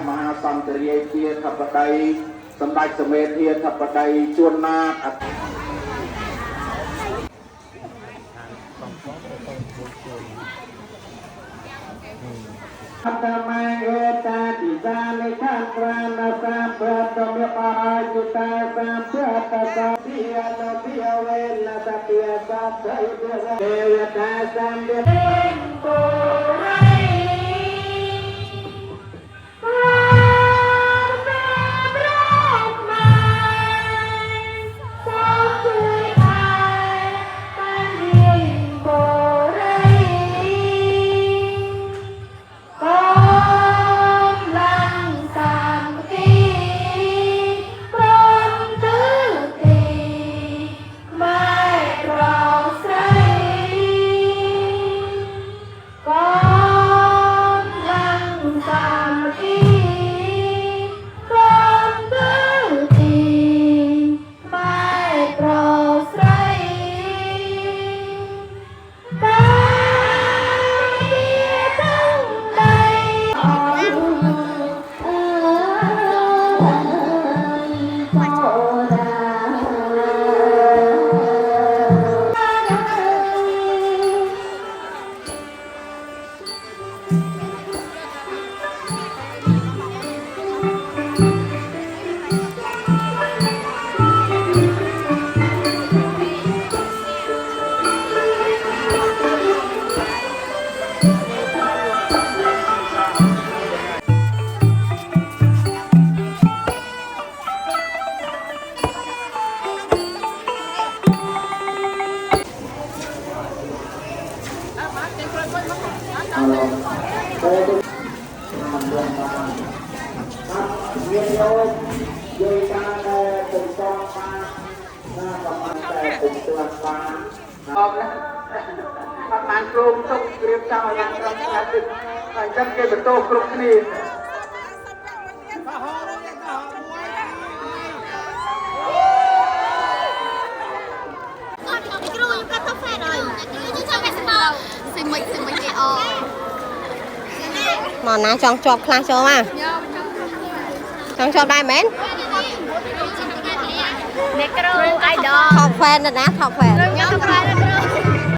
มหาสังเกตเทียทับไดสำนักสมัยเทียทับไดชวนนาอัตมาเอตาติจานิขันตรานาสาพระธรรมปาจุตาสามเพื่อตสาเทียนเทียเวลตเทียสัพเพเทวตาสัมเดชโตประมาณกลุ่มต้องเตรียมเจ้าอย่างเราจะติดไปจัดเก็บโต๊ะกลุ่มนี้หมอนะจองจบคลาสโชว์มาจองจบได้ไหมเนกรูไอดอลท็อปแฟนนะท็อปแฟน